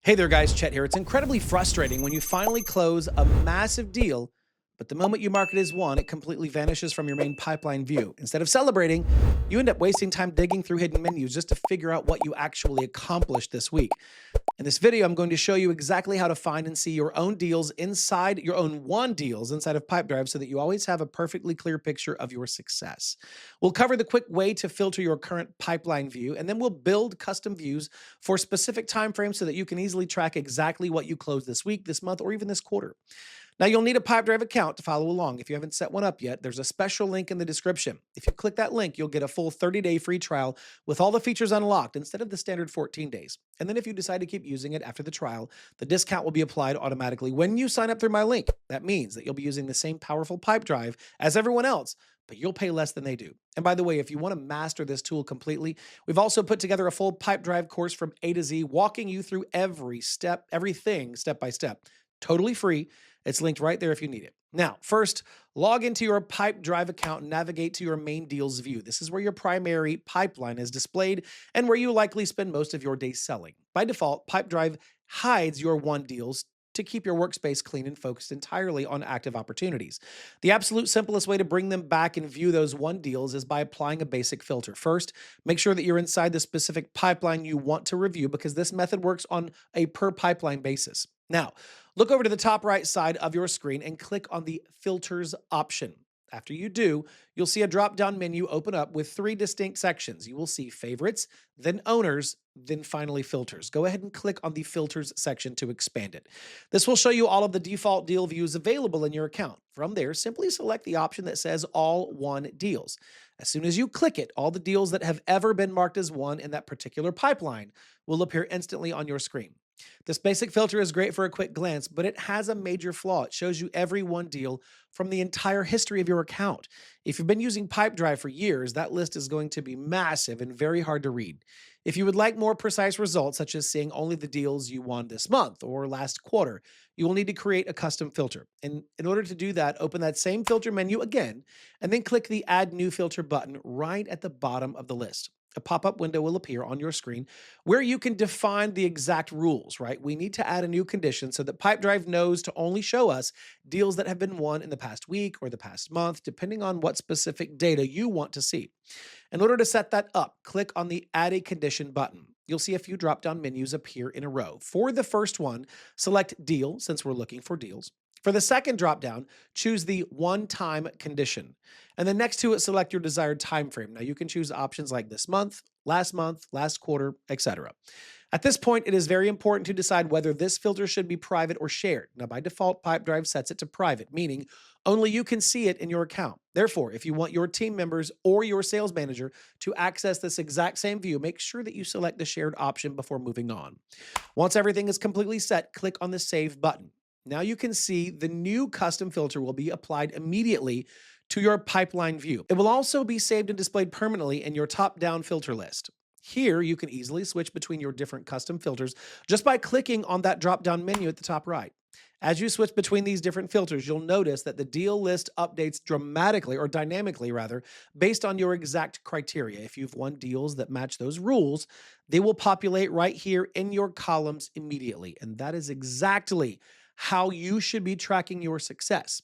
Hey there, guys. Chet here. It's incredibly frustrating when you finally close a massive deal, but the moment you mark it as one, it completely vanishes from your main pipeline view. Instead of celebrating, you end up wasting time digging through hidden menus just to figure out what you actually accomplished this week. In this video, I'm going to show you exactly how to find and see your own deals inside your own one deals inside of Pipedrive so that you always have a perfectly clear picture of your success. We'll cover the quick way to filter your current pipeline view, and then we'll build custom views for specific time frames so that you can easily track exactly what you closed this week, this month, or even this quarter. Now, you'll need a Pipedrive account to follow along. If you haven't set one up yet, there's a special link in the description. If you click that link, you'll get a full 30-day free trial with all the features unlocked instead of the standard 14 days. And then if you decide to keep using it after the trial, the discount will be applied automatically when you sign up through my link. That means that you'll be using the same powerful Pipedrive as everyone else, but you'll pay less than they do. And by the way, if you want to master this tool completely, we've also put together a full Pipedrive course from A to Z, walking you through every step, everything step by step. Totally free. It's linked right there if you need it. Now, first, log into your Pipedrive account and navigate to your main deals view. This is where your primary pipeline is displayed and where you likely spend most of your day selling. By default, Pipedrive hides your one deals to keep your workspace clean and focused entirely on active opportunities. The absolute simplest way to bring them back and view those one deals is by applying a basic filter. First, make sure that you're inside the specific pipeline you want to review because this method works on a per pipeline basis. Now, look over to the top right side of your screen and click on the Filters option. After you do, you'll see a drop-down menu open up with three distinct sections. You will see Favorites, then Owners, then finally Filters. Go ahead and click on the Filters section to expand it. This will show you all of the default deal views available in your account. From there, simply select the option that says All One Deals. As soon as you click it, all the deals that have ever been marked as one in that particular pipeline will appear instantly on your screen. This basic filter is great for a quick glance, but it has a major flaw. It shows you every one deal from the entire history of your account. If you've been using Pipedrive for years, that list is going to be massive and very hard to read. If you would like more precise results, such as seeing only the deals you won this month or last quarter, you will need to create a custom filter. And in order to do that, open that same filter menu again, and then click the Add New Filter button right at the bottom of the list. A pop-up window will appear on your screen where you can define the exact rules, right? We need to add a new condition so that Pipedrive knows to only show us deals that have been won in the past week or the past month, depending on what specific data you want to see. In order to set that up, click on the Add a Condition button. You'll see a few drop-down menus appear in a row. For the first one, select Deal, since we're looking for deals. For the second dropdown, choose the one-time condition. And then next to it, select your desired time frame. Now you can choose options like this month, last quarter, etc. At this point, it is very important to decide whether this filter should be private or shared. Now by default, Pipedrive sets it to private, meaning only you can see it in your account. Therefore, if you want your team members or your sales manager to access this exact same view, make sure that you select the shared option before moving on. Once everything is completely set, click on the Save button. Now you can see the new custom filter will be applied immediately to your pipeline view. It will also be saved and displayed permanently in your top-down filter list. Here, you can easily switch between your different custom filters just by clicking on that drop-down menu at the top right. As you switch between these different filters, you'll notice that the deal list updates dramatically, or dynamically rather, based on your exact criteria. If you've won deals that match those rules, they will populate right here in your columns immediately. And that is exactly how you should be tracking your success.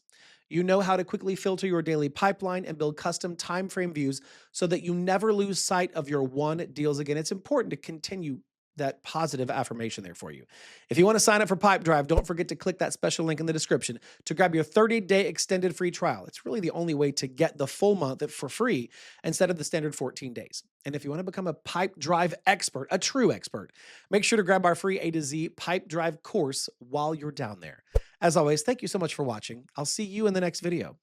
You know how to quickly filter your daily pipeline and build custom time frame views so that you never lose sight of your one deals again. It's important to continue that positive affirmation there for you. If you want to sign up for Pipedrive, don't forget to click that special link in the description to grab your 30-day extended free trial. It's really the only way to get the full month for free instead of the standard 14 days. And if you want to become a Pipedrive expert, a true expert, make sure to grab our free A to Z Pipedrive course while you're down there. As always, thank you so much for watching. I'll see you in the next video.